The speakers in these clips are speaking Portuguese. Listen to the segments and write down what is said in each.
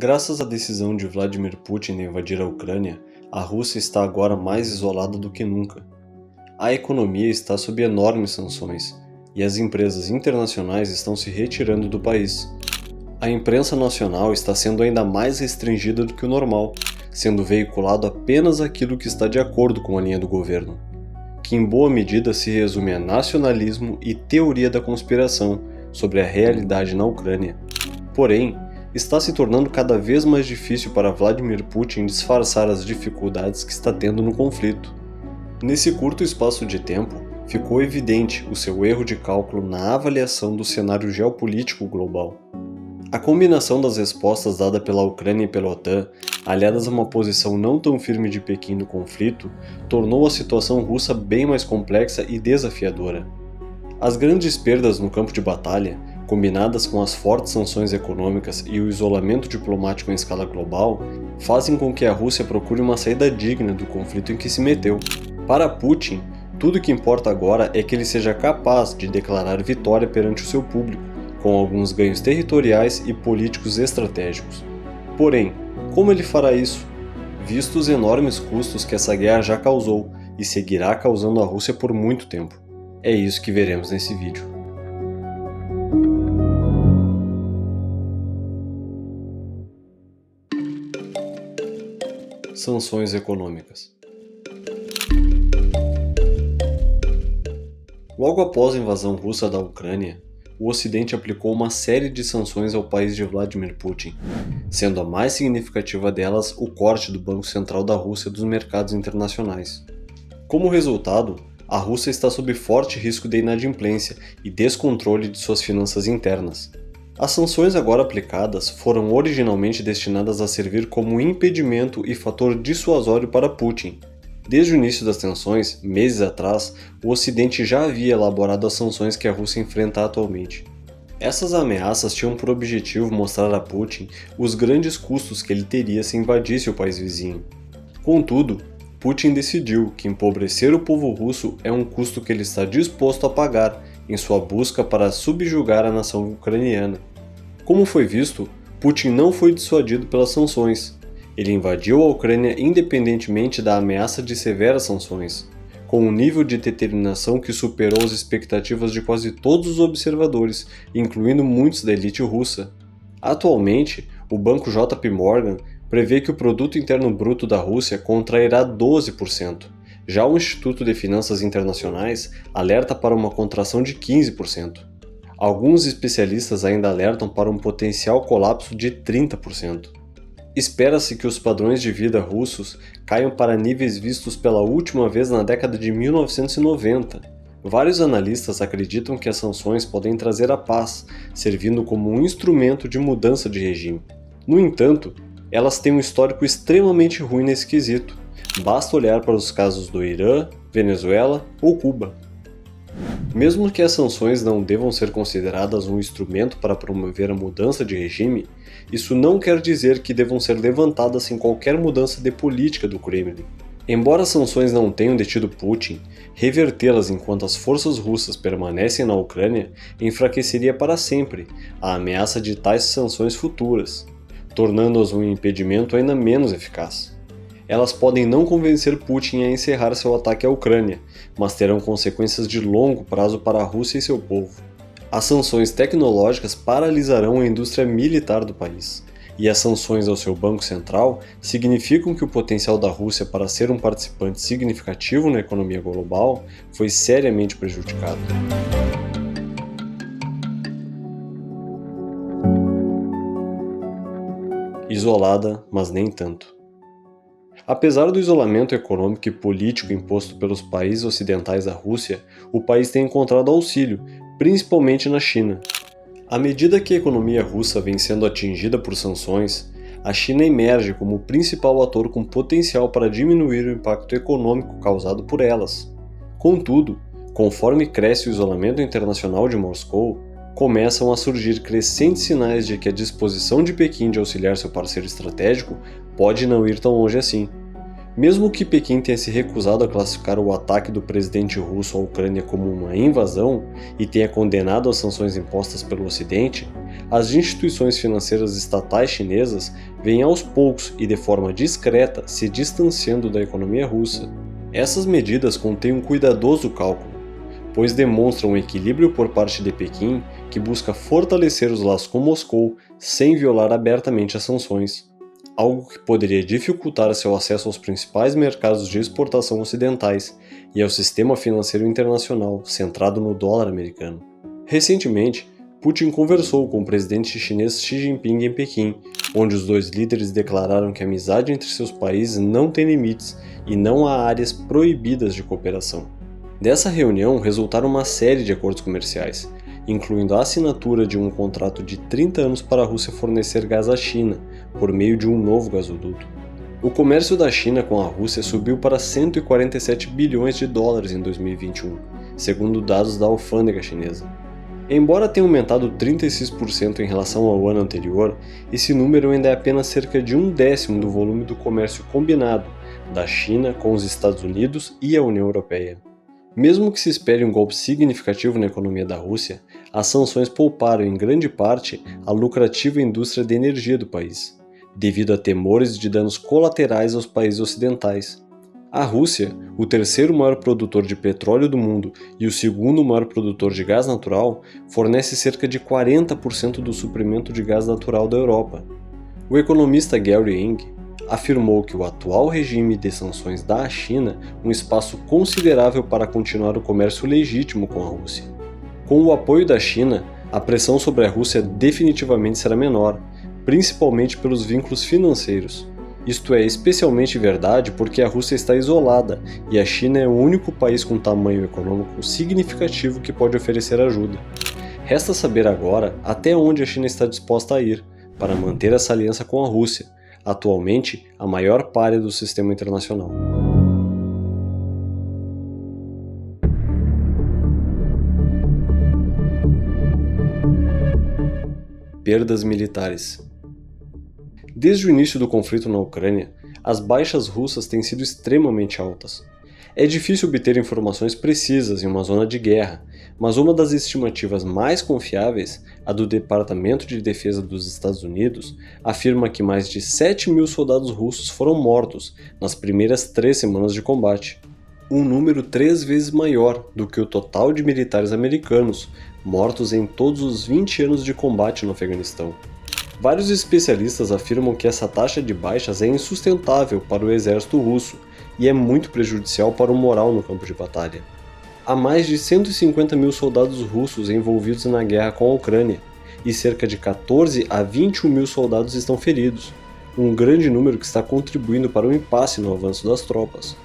Graças à decisão de Vladimir Putin de invadir a Ucrânia, a Rússia está agora mais isolada do que nunca. A economia está sob enormes sanções e as empresas internacionais estão se retirando do país. A imprensa nacional está sendo ainda mais restringida do que o normal, sendo veiculado apenas aquilo que está de acordo com a linha do governo, que em boa medida se resume a nacionalismo e teoria da conspiração sobre a realidade na Ucrânia. Porém, está se tornando cada vez mais difícil para Vladimir Putin disfarçar as dificuldades que está tendo no conflito. Nesse curto espaço de tempo, ficou evidente o seu erro de cálculo na avaliação do cenário geopolítico global. A combinação das respostas dadas pela Ucrânia e pela OTAN, aliadas a uma posição não tão firme de Pequim no conflito, tornou a situação russa bem mais complexa e desafiadora. As grandes perdas no campo de batalha, combinadas com as fortes sanções econômicas e o isolamento diplomático em escala global, fazem com que a Rússia procure uma saída digna do conflito em que se meteu. Para Putin, tudo o que importa agora é que ele seja capaz de declarar vitória perante o seu público, com alguns ganhos territoriais e políticos estratégicos. Porém, como ele fará isso? Visto os enormes custos que essa guerra já causou e seguirá causando à Rússia por muito tempo. É isso que veremos nesse vídeo. Sanções econômicas. Logo após a invasão russa da Ucrânia, o Ocidente aplicou uma série de sanções ao país de Vladimir Putin, sendo a mais significativa delas o corte do Banco Central da Rússia dos mercados internacionais. Como resultado, a Rússia está sob forte risco de inadimplência e descontrole de suas finanças internas. As sanções agora aplicadas foram originalmente destinadas a servir como impedimento e fator dissuasório para Putin. Desde o início das tensões, meses atrás, o Ocidente já havia elaborado as sanções que a Rússia enfrenta atualmente. Essas ameaças tinham por objetivo mostrar a Putin os grandes custos que ele teria se invadisse o país vizinho. Contudo, Putin decidiu que empobrecer o povo russo é um custo que ele está disposto a pagar em sua busca para subjugar a nação ucraniana. Como foi visto, Putin não foi dissuadido pelas sanções. Ele invadiu a Ucrânia independentemente da ameaça de severas sanções, com um nível de determinação que superou as expectativas de quase todos os observadores, incluindo muitos da elite russa. Atualmente, o banco JP Morgan prevê que o produto interno bruto da Rússia contrairá 12%. Já o Instituto de Finanças Internacionais alerta para uma contração de 15%. Alguns especialistas ainda alertam para um potencial colapso de 30%. Espera-se que os padrões de vida russos caiam para níveis vistos pela última vez na década de 1990. Vários analistas acreditam que as sanções podem trazer a paz, servindo como um instrumento de mudança de regime. No entanto, elas têm um histórico extremamente ruim nesse quesito. Basta olhar para os casos do Irã, Venezuela ou Cuba. Mesmo que as sanções não devam ser consideradas um instrumento para promover a mudança de regime, isso não quer dizer que devam ser levantadas sem qualquer mudança de política do Kremlin. Embora as sanções não tenham detido Putin, revertê-las enquanto as forças russas permanecem na Ucrânia enfraqueceria para sempre a ameaça de tais sanções futuras, tornando-as um impedimento ainda menos eficaz. Elas podem não convencer Putin a encerrar seu ataque à Ucrânia, mas terão consequências de longo prazo para a Rússia e seu povo. As sanções tecnológicas paralisarão a indústria militar do país, e as sanções ao seu Banco Central significam que o potencial da Rússia para ser um participante significativo na economia global foi seriamente prejudicado. Isolada, mas nem tanto. Apesar do isolamento econômico e político imposto pelos países ocidentais à Rússia, o país tem encontrado auxílio, principalmente na China. À medida que a economia russa vem sendo atingida por sanções, a China emerge como o principal ator com potencial para diminuir o impacto econômico causado por elas. Contudo, conforme cresce o isolamento internacional de Moscou, começam a surgir crescentes sinais de que a disposição de Pequim de auxiliar seu parceiro estratégico pode não ir tão longe assim. Mesmo que Pequim tenha se recusado a classificar o ataque do presidente russo à Ucrânia como uma invasão e tenha condenado as sanções impostas pelo Ocidente, as instituições financeiras estatais chinesas vêm aos poucos e de forma discreta se distanciando da economia russa. Essas medidas contêm um cuidadoso cálculo, pois demonstram um equilíbrio por parte de Pequim que busca fortalecer os laços com Moscou sem violar abertamente as sanções, algo que poderia dificultar seu acesso aos principais mercados de exportação ocidentais e ao sistema financeiro internacional centrado no dólar americano. Recentemente, Putin conversou com o presidente chinês Xi Jinping em Pequim, onde os dois líderes declararam que a amizade entre seus países não tem limites e não há áreas proibidas de cooperação. Dessa reunião resultaram uma série de acordos comerciais, incluindo a assinatura de um contrato de 30 anos para a Rússia fornecer gás à China, por meio de um novo gasoduto. O comércio da China com a Rússia subiu para 147 bilhões de dólares em 2021, segundo dados da alfândega chinesa. Embora tenha aumentado 36% em relação ao ano anterior, esse número ainda é apenas cerca de 1/10 do volume do comércio combinado da China com os Estados Unidos e a União Europeia. Mesmo que se espere um golpe significativo na economia da Rússia, as sanções pouparam em grande parte a lucrativa indústria de energia do país, devido a temores de danos colaterais aos países ocidentais. A Rússia, o terceiro maior produtor de petróleo do mundo e o segundo maior produtor de gás natural, fornece cerca de 40% do suprimento de gás natural da Europa. O economista Gary Ng afirmou que o atual regime de sanções dá à China um espaço considerável para continuar o comércio legítimo com a Rússia. Com o apoio da China, a pressão sobre a Rússia definitivamente será menor, principalmente pelos vínculos financeiros. Isto é especialmente verdade porque a Rússia está isolada e a China é o único país com tamanho econômico significativo que pode oferecer ajuda. Resta saber agora até onde a China está disposta a ir para manter essa aliança com a Rússia, atualmente a maior pária do sistema internacional. Perdas militares. Desde o início do conflito na Ucrânia, as baixas russas têm sido extremamente altas. É difícil obter informações precisas em uma zona de guerra, mas uma das estimativas mais confiáveis, a do Departamento de Defesa dos Estados Unidos, afirma que mais de 7.000 soldados russos foram mortos nas primeiras 3 semanas de combate, um número 3 vezes maior do que o total de militares americanos mortos em todos os 20 anos de combate no Afeganistão. Vários especialistas afirmam que essa taxa de baixas é insustentável para o exército russo e é muito prejudicial para o moral no campo de batalha. Há mais de 150.000 soldados russos envolvidos na guerra com a Ucrânia e cerca de 14 a 21.000 soldados estão feridos, um grande número que está contribuindo para o impasse no avanço das tropas.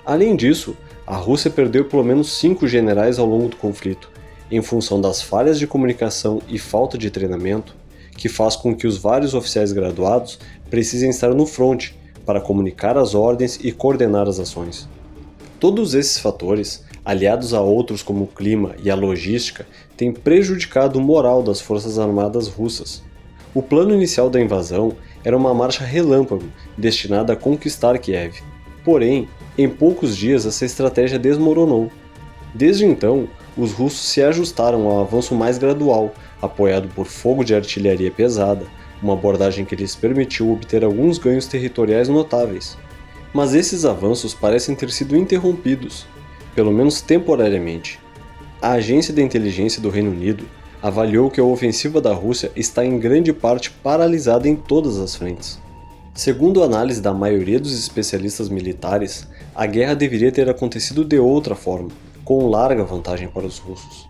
Além disso, a Rússia perdeu pelo menos 5 generais ao longo do conflito, em função das falhas de comunicação e falta de treinamento, que faz com que os vários oficiais graduados precisem estar no fronte para comunicar as ordens e coordenar as ações. Todos esses fatores, aliados a outros como o clima e a logística, têm prejudicado o moral das forças armadas russas. O plano inicial da invasão era uma marcha relâmpago destinada a conquistar Kiev. Porém, em poucos dias essa estratégia desmoronou. Desde então, os russos se ajustaram ao avanço mais gradual, apoiado por fogo de artilharia pesada, uma abordagem que lhes permitiu obter alguns ganhos territoriais notáveis. Mas esses avanços parecem ter sido interrompidos, pelo menos temporariamente. A Agência de Inteligência do Reino Unido avaliou que a ofensiva da Rússia está em grande parte paralisada em todas as frentes. Segundo a análise da maioria dos especialistas militares, a guerra deveria ter acontecido de outra forma, com larga vantagem para os russos.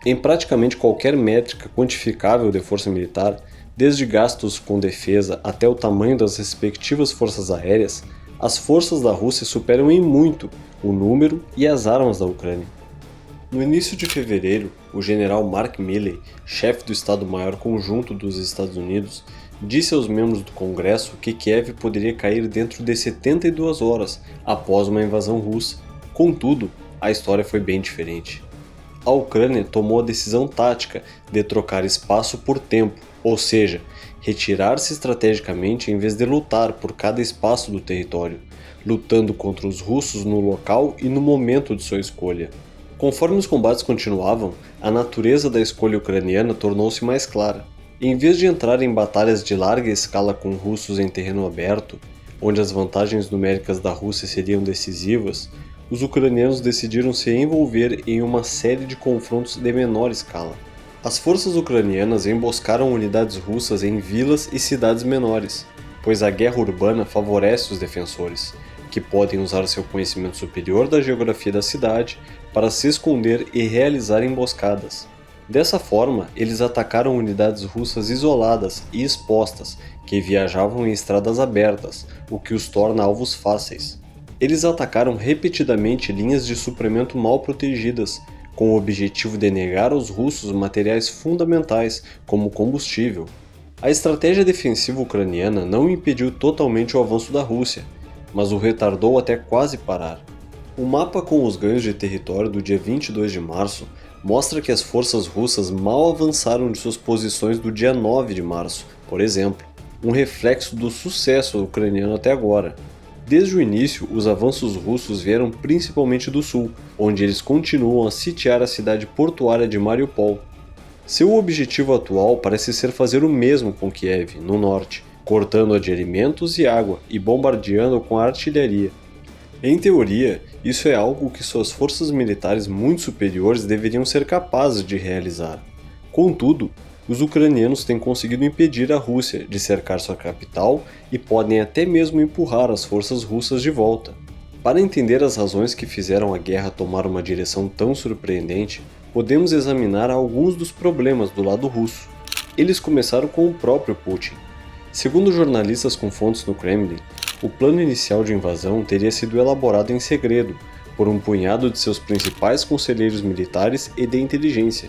Em praticamente qualquer métrica quantificável de força militar, desde gastos com defesa até o tamanho das respectivas forças aéreas, as forças da Rússia superam em muito o número e as armas da Ucrânia. No início de fevereiro, o general Mark Milley, chefe do Estado-Maior Conjunto dos Estados Unidos, disse aos membros do Congresso que Kiev poderia cair dentro de 72 horas após uma invasão russa. Contudo, a história foi bem diferente. a Ucrânia tomou a decisão tática de trocar espaço por tempo, ou seja, retirar-se estrategicamente em vez de lutar por cada espaço do território, lutando contra os russos no local e no momento de sua escolha. Conforme os combates continuavam, a natureza da escolha ucraniana tornou-se mais clara. Em vez de entrar em batalhas de larga escala com russos em terreno aberto, onde as vantagens numéricas da Rússia seriam decisivas, os ucranianos decidiram se envolver em uma série de confrontos de menor escala. As forças ucranianas emboscaram unidades russas em vilas e cidades menores, pois a guerra urbana favorece os defensores, que podem usar seu conhecimento superior da geografia da cidade para se esconder e realizar emboscadas. Dessa forma, eles atacaram unidades russas isoladas e expostas, que viajavam em estradas abertas, o que os torna alvos fáceis. Eles atacaram repetidamente linhas de suprimento mal protegidas, com o objetivo de negar aos russos materiais fundamentais, como combustível. A estratégia defensiva ucraniana não impediu totalmente o avanço da Rússia, mas o retardou até quase parar. O mapa com os ganhos de território do dia 22 de março mostra que as forças russas mal avançaram de suas posições do dia 9 de março, por exemplo, um reflexo do sucesso ucraniano até agora. Desde o início, os avanços russos vieram principalmente do sul, onde eles continuam a sitiar a cidade portuária de Mariupol. Seu objetivo atual parece ser fazer o mesmo com Kiev, no norte, cortando-a de alimentos e água e bombardeando com a artilharia. Em teoria, isso é algo que suas forças militares muito superiores deveriam ser capazes de realizar. Contudo, os ucranianos têm conseguido impedir a Rússia de cercar sua capital e podem até mesmo empurrar as forças russas de volta. Para entender as razões que fizeram a guerra tomar uma direção tão surpreendente, podemos examinar alguns dos problemas do lado russo. Eles começaram com o próprio Putin. Segundo jornalistas com fontes no Kremlin, o plano inicial de invasão teria sido elaborado em segredo por um punhado de seus principais conselheiros militares e de inteligência.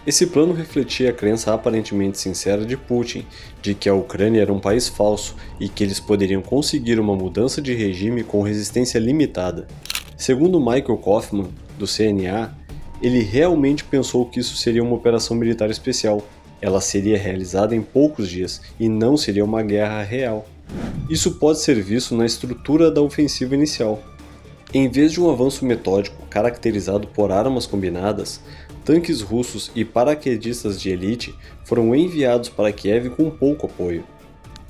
Esse plano refletia a crença aparentemente sincera de Putin de que a Ucrânia era um país falso e que eles poderiam conseguir uma mudança de regime com resistência limitada. Segundo Michael Kaufman, do CNA, ele realmente pensou que isso seria uma operação militar especial. Ela seria realizada em poucos dias e não seria uma guerra real. Isso pode ser visto na estrutura da ofensiva inicial. Em vez de um avanço metódico caracterizado por armas combinadas, tanques russos e paraquedistas de elite foram enviados para Kiev com pouco apoio.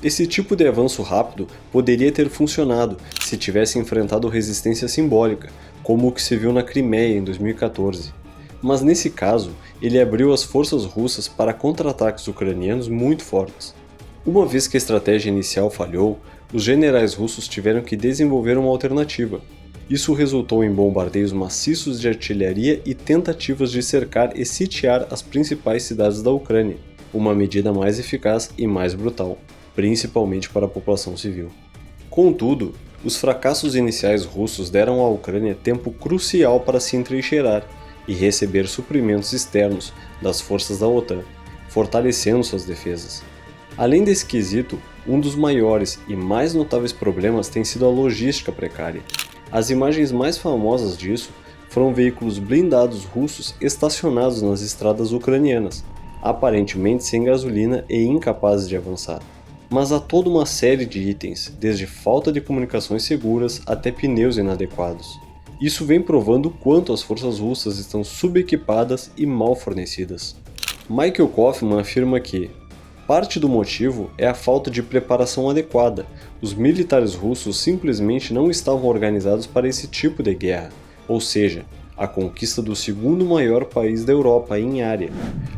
Esse tipo de avanço rápido poderia ter funcionado se tivesse enfrentado resistência simbólica, como o que se viu na Crimeia em 2014. Mas nesse caso, ele abriu as forças russas para contra-ataques ucranianos muito fortes. Uma vez que a estratégia inicial falhou, os generais russos tiveram que desenvolver uma alternativa. Isso resultou em bombardeios maciços de artilharia e tentativas de cercar e sitiar as principais cidades da Ucrânia, uma medida mais eficaz e mais brutal, principalmente para a população civil. Contudo, os fracassos iniciais russos deram à Ucrânia tempo crucial para se entrincheirar e receber suprimentos externos das forças da OTAN, fortalecendo suas defesas. Além desse quesito, um dos maiores e mais notáveis problemas tem sido a logística precária. As imagens mais famosas disso foram veículos blindados russos estacionados nas estradas ucranianas, aparentemente sem gasolina e incapazes de avançar. Mas há toda uma série de itens, desde falta de comunicações seguras até pneus inadequados. Isso vem provando o quanto as forças russas estão subequipadas e mal fornecidas. Michael Kaufman afirma que parte do motivo é a falta de preparação adequada. Os militares russos simplesmente não estavam organizados para esse tipo de guerra, ou seja, a conquista do segundo maior país da Europa em área.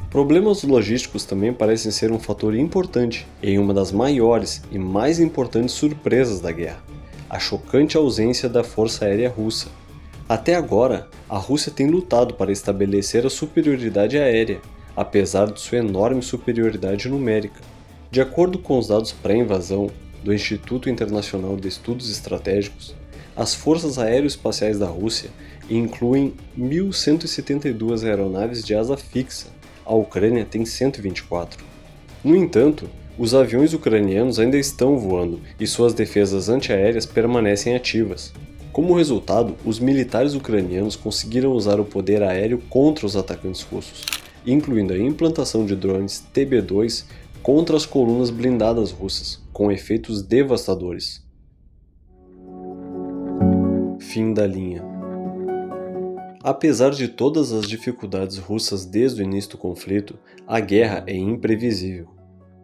Problemas logísticos também parecem ser um fator importante em uma das maiores e mais importantes surpresas da guerra: a chocante ausência da Força Aérea Russa. Até agora, a Rússia tem lutado para estabelecer a superioridade aérea, apesar de sua enorme superioridade numérica. De acordo com os dados pré-invasão do Instituto Internacional de Estudos Estratégicos, as forças aeroespaciais da Rússia incluem 1.172 aeronaves de asa fixa, a Ucrânia tem 124. No entanto, os aviões ucranianos ainda estão voando e suas defesas antiaéreas permanecem ativas. Como resultado, os militares ucranianos conseguiram usar o poder aéreo contra os atacantes russos, incluindo a implantação de drones TB2 contra as colunas blindadas russas, com efeitos devastadores. Fim da linha. Apesar de todas as dificuldades russas desde o início do conflito, a guerra é imprevisível.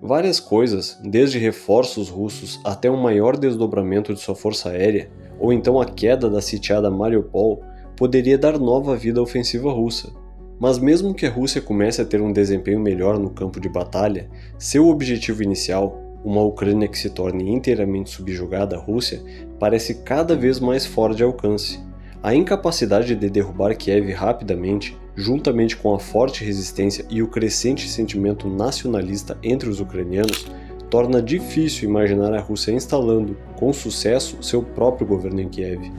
Várias coisas, desde reforços russos até um maior desdobramento de sua força aérea, ou então a queda da sitiada Mariupol, poderia dar nova vida à ofensiva russa. Mas mesmo que a Rússia comece a ter um desempenho melhor no campo de batalha, seu objetivo inicial, uma Ucrânia que se torne inteiramente subjugada à Rússia, parece cada vez mais fora de alcance. A incapacidade de derrubar Kiev rapidamente, juntamente com a forte resistência e o crescente sentimento nacionalista entre os ucranianos, torna difícil imaginar a Rússia instalando, com sucesso, seu próprio governo em Kiev.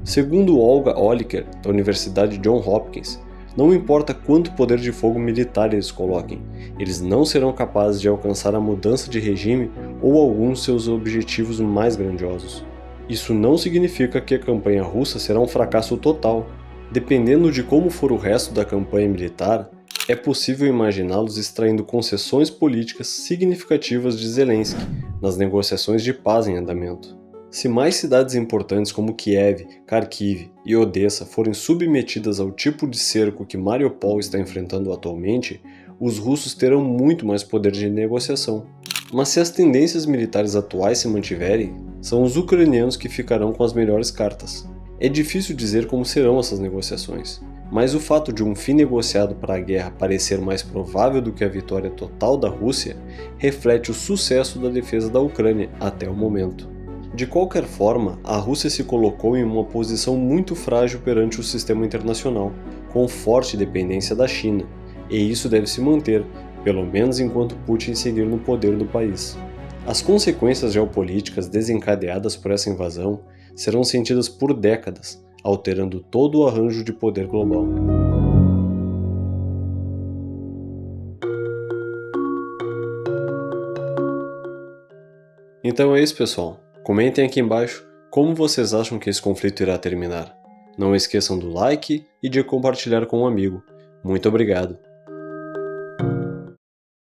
Segundo Olga Oliker, da Universidade Johns Hopkins, não importa quanto poder de fogo militar eles coloquem, eles não serão capazes de alcançar a mudança de regime ou alguns de seus objetivos mais grandiosos. Isso não significa que a campanha russa será um fracasso total. Dependendo de como for o resto da campanha militar, é possível imaginá-los extraindo concessões políticas significativas de Zelensky nas negociações de paz em andamento. Se mais cidades importantes como Kiev, Kharkiv e Odessa forem submetidas ao tipo de cerco que Mariupol está enfrentando atualmente, os russos terão muito mais poder de negociação. Mas se as tendências militares atuais se mantiverem, são os ucranianos que ficarão com as melhores cartas. É difícil dizer como serão essas negociações, mas o fato de um fim negociado para a guerra parecer mais provável do que a vitória total da Rússia reflete o sucesso da defesa da Ucrânia até o momento. De qualquer forma, a Rússia se colocou em uma posição muito frágil perante o sistema internacional, com forte dependência da China, e isso deve se manter, pelo menos enquanto Putin seguir no poder do país. As consequências geopolíticas desencadeadas por essa invasão serão sentidas por décadas, alterando todo o arranjo de poder global. Então é isso, pessoal. Comentem aqui embaixo como vocês acham que esse conflito irá terminar. Não esqueçam do like e de compartilhar com um amigo. Muito obrigado!